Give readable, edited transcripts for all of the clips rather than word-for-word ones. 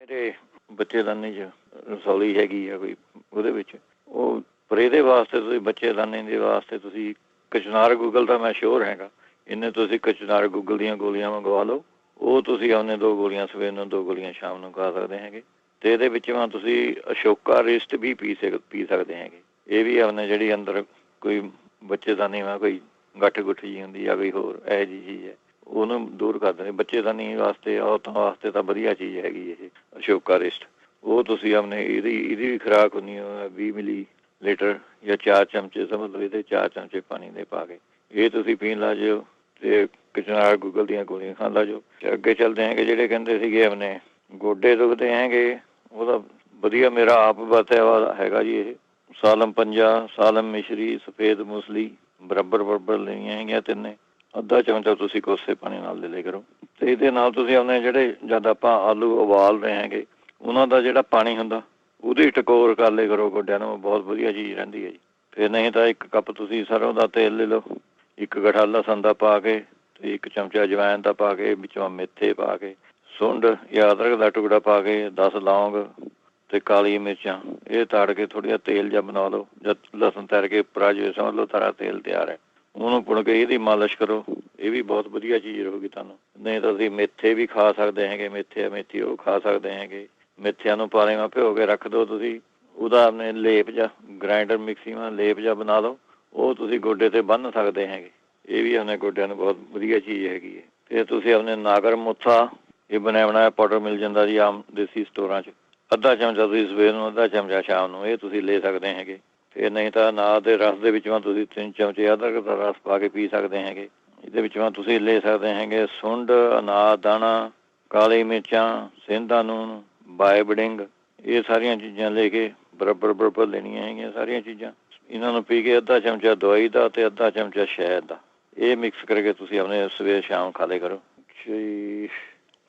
ਜਿਹੜੇ ਬੱਚੇਦਾਨੀ 'ਚ ਰਸੌਲੀ ਹੈਗੀ ਆ ਕੋਈ ਉਹਦੇ ਵਿੱਚ ਉਹ ਪਰ ਇਹਦੇ ਵਾਸਤੇ ਤੁਸੀਂ ਬੱਚੇਦਾਨੀ ਦੇ ਵਾਸਤੇ ਤੁਸੀਂ ਕਚਨਾਰ ਗੂਗਲ ਦਾ ਮੈਂ ਸ਼ੋਰ ਹੈਗਾ ਇਹਨੇ ਤੁਸੀਂ ਕਚਨਾਰ ਗੂਗਲ ਦੀਆਂ ਗੋਲੀਆਂ ਮੰਗਵਾ ਲਓ। ਉਹ ਤੁਸੀਂ ਆਪਣੇ 2 ਗੋਲੀਆਂ ਸਵੇਰ ਨੂੰ 2 ਗੋਲੀਆਂ ਸ਼ਾਮ ਨੂੰ ਖਾ ਸਕਦੇ ਹੈਗੇ। ਅਤੇ ਇਹਦੇ ਵਿੱਚ ਤੁਸੀਂ ਅਸ਼ੋਕਾ ਰਿਸਟ ਵੀ ਪੀ ਸਕਦੇ ਹੈਗੇ। ਇਹ ਵੀ ਆਪਣੇ ਜਿਹੜੀ ਅੰਦਰ ਕੋਈ ਬੱਚੇਦਾਨੀ ਵਾ ਕੋਈ ਗੱਠ ਗੁੱਠ ਜੀ ਹੁੰਦੀ ਆ ਕੋਈ ਹੋਰ ਇਹੋ ਜਿਹੀ ਚੀਜ਼ ਹੈ ਉਹਨੂੰ ਦੂਰ ਕਰਦੇ ਨੇ। ਬੱਚੇਦਾਨੀ ਵਾਸਤੇ ਔਰਤਾਂ ਵਾਸਤੇ ਤਾਂ ਵਧੀਆ ਚੀਜ਼ ਹੈਗੀ ਇਹ ਅਸ਼ੋਕਾ ਰਿਸਟ। ਉਹ ਤੁਸੀਂ ਆਪਣੇ ਇਹਦੀ ਵੀ ਖੁਰਾਕ ਹੁੰਦੀ 20 ਮਿਲੀ ਲੀਟਰ ਜਾਂ 4 ਚਮਚੇ ਸਮਝ ਲਓ ਇਹਦੇ 4 ਚਮਚੇ ਪਾਣੀ ਦੇ ਪਾ ਕੇ ਇਹ ਤੁਸੀਂ ਪੀਣ ਲੱਗ ਜਾਓ ਅਤੇ ਕਚਨਾਰ ਗੂਗਲ ਦੀਆਂ ਗੋਲੀਆਂ ਖਾਣ ਲੱਗ ਜਾਓ। ਅੱਗੇ ਚੱਲਦੇ ਹੈਗੇ ਜਿਹੜੇ ਕਹਿੰਦੇ ਸੀਗੇ ਆਪਣੇ ਗੋਡੇ ਦੁਖਦੇ ਹੈਗੇ ਉਹਦਾ ਵਧੀਆ ਮੇਰਾ ਆਪ ਵਰਤਿਆ ਵਾ ਹੈਗਾ ਜੀ। ਇਹ ਸਾਲਮ ਪੰਜਾ ਸਾਲਮ ਮਿਸ਼ਰੀ ਸਫੇਦ ਮੂਸਲੀ ਬਰਾਬਰ ਲੈਣੀਆਂ ਹੈਗੀਆਂ ਤਿੰਨੇ। ਅੱਧਾ ਚਮਚਾ ਤੁਸੀਂ ਕੋਸੇ ਪਾਣੀ ਨਾਲ ਲੈ ਲਿਆ ਕਰੋ ਅਤੇ ਇਹਦੇ ਨਾਲ ਤੁਸੀਂ ਆਪਣੇ ਜਿਹੜੇ ਜਦ ਆਪਾਂ ਆਲੂ ਉਬਾਲ ਰਹੇ ਹੈਗੇ ਉਹਨਾਂ ਦਾ ਜਿਹੜਾ ਪਾਣੀ ਹੁੰਦਾ ਉਹਦੀ ਟਕੋਰ ਕਰ ਲਿਆ ਕਰੋ ਗੋਡਿਆਂ ਨੂੰ। ਬਹੁਤ ਵਧੀਆ ਚੀਜ਼ ਰਹਿੰਦੀ ਹੈ ਜੀ। ਫਿਰ ਨਹੀਂ ਤਾਂ 1 ਕੱਪ ਤੁਸੀਂ ਸਰੋਂ ਦਾ ਤੇਲ ਲੈ ਲਓ, 1 ਗਠਾ ਲਸਣ ਦਾ ਪਾ ਕੇ ਅਤੇ 1 ਚਮਚਾ ਅਜਵਾਇਣ ਦਾ ਪਾ ਕੇ ਵਿੱਚੋਂ ਮੇਥੇ ਪਾ ਕੇ ਸੁੰਡ ਜਾਂ ਅਦਰਕ ਦਾ ਟੁਕੜਾ ਪਾ ਕੇ 10 ਲੌਂਗ ਅਤੇ ਕਾਲੀ ਮਿਰਚਾਂ ਇਹ ਤਾੜ ਕੇ ਥੋੜ੍ਹਾ ਜਿਹਾ ਤੇਲ ਜਿਹਾ ਬਣਾ ਲਓ। ਜਦ ਲਸਣ ਤੈਰ ਕੇ ਉੱਪਰ ਆ ਜਾਵੇ ਸਮਝ ਲਓ ਸਾਰਾ ਤੇਲ ਤਿਆਰ ਹੈ। ਉਹਨੂੰ ਪੁਣ ਕੇ ਇਹਦੀ ਮਾਲਿਸ਼ ਕਰੋ। ਇਹ ਵੀ ਬਹੁਤ ਵਧੀਆ ਚੀਜ਼ ਰਹੂਗੀ ਤੁਹਾਨੂੰ। ਨਹੀਂ ਤਾਂ ਤੁਸੀਂ ਮੇਥੇ ਵੀ ਖਾ ਸਕਦੇ ਹੈਗੇ। ਮੇਥੀ ਉਹ ਖਾ ਸਕਦੇ ਹੈਗੇ। ਮੇਥਿਆਂ ਨੂੰ ਪਾਣੀ ਨਾਲ ਭਿਓ ਕੇ ਰੱਖ ਦਿਓ ਤੁਸੀਂ। ਉਹਦਾ ਆਪਣੇ ਲੇਪ ਜਾਂ ਗ੍ਰਾਇੰਡਰ ਮਿਕਸੀ ਨਾਲ ਲੇਪ ਜਾਂ ਬਣਾ ਲਓ। ਉਹ ਤੁਸੀਂ ਗੋਡੇ 'ਤੇ ਬੰਨ੍ਹ ਸਕਦੇ ਹੈਗੇ। ਇਹ ਵੀ ਆਪਣੇ ਗੋਡਿਆਂ ਨੂੰ ਬਹੁਤ ਵਧੀਆ ਚੀਜ਼ ਹੈਗੀ ਹੈ। ਅਤੇ ਤੁਸੀਂ ਆਪਣੇ ਨਾਗਰ ਮੁੱਥਾ ਇਹ ਬਣਿਆ ਬਣਾਇਆ ਪਾਊਡਰ ਮਿਲ ਜਾਂਦਾ ਜੀ ਆਮ ਦੇਸੀ ਸਟੋਰਾਂ 'ਚ। ਅੱਧਾ ਚਮਚਾ ਤੁਸੀਂ ਸਵੇਰ ਨੂੰ ਅੱਧਾ ਚਮਚਾ ਸ਼ਾਮ ਨੂੰ ਇਹ ਤੁਸੀਂ ਲੈ ਸਕਦੇ ਹੈਗੇ। ਫਿਰ ਨਹੀਂ ਤਾਂ ਅਨਾਰ ਦੇ ਰਸ ਦੇ ਵਿੱਚੋਂ ਤੁਸੀਂ 3 ਚਮਚੇ ਅਦਰਕ ਦਾ ਰਸ ਪਾ ਕੇ ਪੀ ਸਕਦੇ ਹੈਗੇ। ਇਹਦੇ ਵਿੱਚੋਂ ਤੁਸੀਂ ਲੈ ਸਕਦੇ ਹੈਗੇ ਸੁੰਡ ਅਨਾਰ ਦਾਣਾ ਕਾਲੀ ਮਿਰਚਾਂ ਸੇਂਦਾ ਨੂਣ ਬਾਇਬਡਿੰਗ ਇਹ ਸਾਰੀਆਂ ਚੀਜ਼ਾਂ ਲੈ ਕੇ ਬਰਾਬਰ ਲੈਣੀਆਂ ਹੈਗੀਆਂ ਸਾਰੀਆਂ ਚੀਜ਼ਾਂ। ਇਹਨਾਂ ਨੂੰ ਪੀ ਕੇ ਅੱਧਾ ਚਮਚਾ ਦਵਾਈ ਦਾ ਅਤੇ ਅੱਧਾ ਚਮਚਾ ਸ਼ਹਿਦ ਦਾ ਇਹ ਮਿਕਸ ਕਰਕੇ ਤੁਸੀਂ ਆਪਣੇ ਸਵੇਰ ਸ਼ਾਮ ਖਾ ਲਿਆ ਕਰੋ ਜੀ।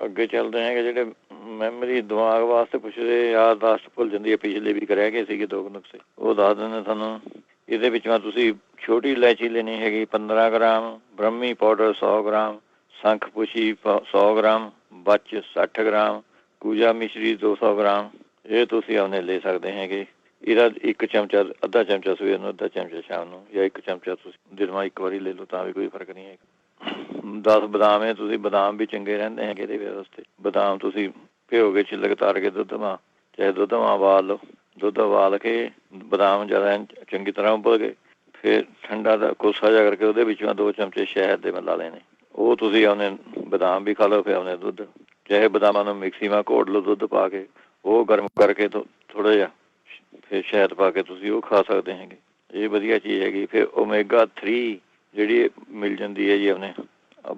ਅੱਗੇ ਚੱਲਦੇ ਹੈਗੇ ਜਿਹੜੇ ਮੈਮਰੀ ਦਿਮਾਗ ਵਾਸਤੇ ਪੁੱਛਦੇ ਯਾਦਦਾਸ਼ਤ ਭੁੱਲ ਜਾਂਦੀ ਹੈ। ਪਿਛਲੇ ਵੀ ਰਹਿ ਗਏ ਸੀਗੇ 2 ਨੁਸਖੇ ਉਹ ਦੱਸ ਦਿੰਦੇ ਤੁਹਾਨੂੰ। ਇਹਦੇ ਵਿੱਚੋਂ ਤੁਸੀਂ ਛੋਟੀ ਇਲਾਇਚੀ ਲੈਣੀ ਹੈਗੀ 15 ਗ੍ਰਾਮ, ਬ੍ਰਹਮੀ ਪਾਊਡਰ 100 ਗ੍ਰਾਮ, ਸੰਖ ਪੁਸ਼ੀ 100 ਗ੍ਰਾਮ, ਬੱਚ 60 ਗ੍ਰਾਮ, ਕੂਜਾ ਮਿਸ਼ਰੀ 200 ਗ੍ਰਾਮ ਇਹ ਤੁਸੀਂ ਆਪਣੇ ਲੈ ਸਕਦੇ ਹੈਗੇ। ਇਹਦਾ 1 ਚਮਚਾ ਅੱਧਾ ਚਮਚਾ ਸਵੇਰ ਨੂੰ ਅੱਧਾ ਚਮਚਾ ਸ਼ਾਮ ਨੂੰ ਜਾਂ 1 ਚਮਚਾ ਤੁਸੀਂ ਦਿਨ 1 ਵਾਰੀ ਲੈ ਲਓ ਤਾਂ ਵੀ ਕੋਈ ਫਰਕ ਨਹੀਂ ਹੈਗਾ। 10 ਬਦਾਮ ਹੈ ਤੁਸੀਂ ਬਦਾਮ ਵੀ ਚੰਗੇ ਰਹਿੰਦੇ ਹੈਗੇ ਇਹਦੇ ਵਾਸਤੇ। ਬਦਾਮ ਤੁਸੀਂ ਭਿਓ ਕੇ ਛਿੱਲਕ ਤਾਰ ਕੇ ਦੁੱਧ ਮਾ ਚਾਹੇ ਦੁੱਧ ਮਾ ਉਬਾਲ ਲਓ। ਦੁੱਧ ਉਬਾਲ ਕੇ ਬਦਾਮ ਜ਼ਿਆਦਾ ਚੰਗੀ ਤਰ੍ਹਾਂ ਉਬਲ ਗਏ ਫਿਰ ਠੰਡਾ ਦਾ ਕੋਸਾ ਜਿਹਾ ਕਰਕੇ ਉਹਦੇ ਵਿੱਚੋਂ 2 ਚਮਚੇ ਸ਼ਹਿਦ ਦੇ ਮਿਲਾ ਲੈਣੇ। ਉਹ ਤੁਸੀਂ ਆਪਣੇ ਬਦਾਮ ਵੀ ਖਾ ਲਓ। ਫਿਰ ਆਪਣੇ ਦੁੱਧ ਚਾਹੇ ਬਦਾਮਾਂ ਨੂੰ ਮਿਕਸੀ ਮਾ ਘੋਟ ਲਓ ਦੁੱਧ ਪਾ ਕੇ ਉਹ ਗਰਮ ਕਰਕੇ ਥੋੜ੍ਹਾ ਜਿਹਾ ਫਿਰ ਸ਼ਹਿਦ ਪਾ ਕੇ ਤੁਸੀਂ ਉਹ ਖਾ ਸਕਦੇ ਹੈਗੇ। ਇਹ ਵਧੀਆ ਚੀਜ਼ ਹੈਗੀ। ਫਿਰ ਓਮੇਗਾ 3 ਜਿਹੜੀ ਮਿਲ ਜਾਂਦੀ ਹੈ ਜੀ ਆਪਣੇ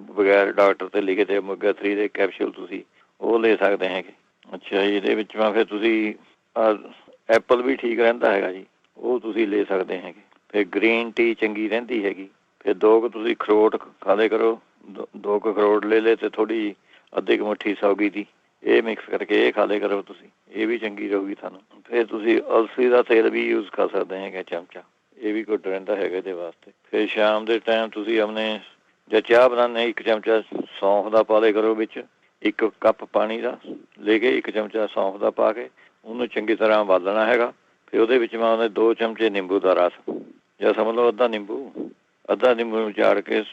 ਬਗੈਰ ਡਾਕਟਰ 'ਤੇ ਲਿਖੇ ਤੇ ਓਮੇਗਾ 3 ਦੇ ਕੈਪਸੂਲ ਤੁਸੀਂ ਉਹ ਲੈ ਸਕਦੇ ਹੈਗੇ। ਅੱਛਾ ਜੀ। ਇਹਦੇ ਵਿੱਚ ਫਿਰ ਤੁਸੀਂ ਐਪਲ ਵੀ ਠੀਕ ਰਹਿੰਦਾ ਹੈਗਾ ਜੀ ਉਹ ਤੁਸੀਂ ਲੈ ਸਕਦੇ ਹੈਗੇ। ਫਿਰ ਗ੍ਰੀਨ ਟੀ ਚੰਗੀ ਰਹਿੰਦੀ ਹੈਗੀ। ਫਿਰ 2 ਕੁ ਤੁਸੀਂ ਅਖਰੋਟ ਖਾ ਲਿਆ ਕਰੋ। 2 ਕੁ ਅਖਰੋਟ ਲੈ ਲਏ ਅਤੇ ਥੋੜ੍ਹੀ ਜਿਹੀ ਅੱਧੀ ਕੁ ਮੁੱਠੀ ਸੌਗੀ ਦੀ ਇਹ ਮਿਕਸ ਕਰਕੇ ਇਹ ਖਾ ਲਿਆ ਕਰੋ ਤੁਸੀਂ। ਇਹ ਵੀ ਚੰਗੀ ਰਹੂਗੀ ਤੁਹਾਨੂੰ। ਫਿਰ ਤੁਸੀਂ ਅਲਸੀ ਦਾ ਤੇਲ ਵੀ ਯੂਜ਼ ਕਰ ਸਕਦੇ ਹੈਗੇ ਚਮਚਾ ਇਹ ਵੀ ਗੁੱਡ ਰਹਿੰਦਾ ਹੈਗਾ ਇਹਦੇ ਵਾਸਤੇ। ਫਿਰ ਸ਼ਾਮ ਦੇ ਟਾਈਮ ਤੁਸੀਂ ਆਪਣੇ ਜਾਂ ਚਾਹ ਬਣਾਉਂਦੇ 1 ਚਮਚਾ ਸੌਂਫ ਦਾ ਪਾ ਲਿਆ ਕਰੋ ਵਿੱਚ 1 ਕੱਪ ਪਾਣੀ ਦਾ ਲੈ ਕੇ 1 ਚਮਚਾ ਸੌਂਫ ਦਾ ਪਾ ਕੇ ਉਹਨੂੰ ਚੰਗੀ ਤਰ੍ਹਾਂ ਉਬਾਲਣਾ ਹੈਗਾ। ਫਿਰ ਉਹਦੇ ਵਿੱਚ ਮੈਂ ਉਹਦੇ 2 ਚਮਚੇ ਨਿੰਬੂ ਦਾ ਰਸ ਜਾਂ ਸਮਝ ਲਓ ਅੱਧਾ ਨਿੰਬੂ ਨੂੰ ਚਾੜ ਕੇ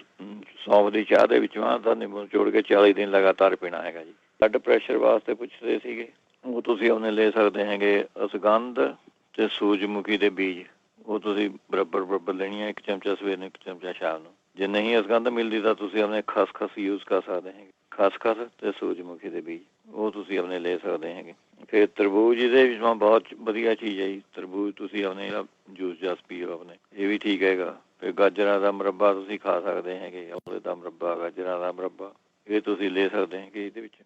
ਸੌਂਫ ਦੀ ਚਾਹ ਦੇ ਵਿੱਚ ਅੱਧਾ ਨਿੰਬੂ ਨਿਚੋੜ ਕੇ 40 ਦਿਨ ਲਗਾਤਾਰ ਪੀਣਾ ਹੈਗਾ ਜੀ। ਬਲੱਡ ਪ੍ਰੈਸ਼ਰ ਵਾਸਤੇ ਪੁੱਛਦੇ ਸੀਗੇ ਉਹ ਤੁਸੀਂ ਉਹਨੇ ਲੈ ਸਕਦੇ ਹੈਗੇ। ਅਸਗੰਧ ਅਤੇ ਸੂਰਜਮੁਖੀ ਦੇ ਬੀਜ ਉਹ ਤੁਸੀਂ ਬਰਾਬਰ ਲੈਣੀ ਹੈ। 1 ਚਮਚਾ ਸਵੇਰ ਨੂੰ 1 ਚਮਚਾ ਸ਼ਾਮ ਨੂੰ। ਜੇ ਨਹੀਂ ਅਸਗੰਧ ਮਿਲਦੀ ਤਾਂ ਤੁਸੀਂ ਆਪਣੇ ਖਸਖਸ ਯੂਜ਼ ਕਰ ਸਕਦੇ ਹੈਗੇ। ਖਸਖਸ ਅਤੇ ਸੂਰਜਮੁਖੀ ਦੇ ਬੀਜ ਉਹ ਤੁਸੀਂ ਆਪਣੇ ਲੈ ਸਕਦੇ ਹੈਗੇ। ਫਿਰ ਤਰਬੂਜ ਇਹਦੇ ਵਿੱਚ ਬਹੁਤ ਵਧੀਆ ਚੀਜ਼ ਹੈ ਜੀ। ਤਰਬੂਜ ਤੁਸੀਂ ਆਪਣੇ ਜੂਸ ਜਾਸ ਪੀਓ ਆਪਣੇ ਇਹ ਵੀ ਠੀਕ ਹੈਗਾ। ਫਿਰ ਗਾਜਰਾਂ ਦਾ ਮੁਰੱਬਾ ਤੁਸੀਂ ਖਾ ਸਕਦੇ ਹੈਗੇ। ਔਲੇ ਦਾ ਮੁਰੱਬਾ ਗਾਜਰਾਂ ਦਾ ਮੁਰੱਬਾ ਇਹ ਤੁਸੀਂ ਲੈ ਸਕਦੇ ਹੈਗੇ ਇਹਦੇ ਵਿੱਚ।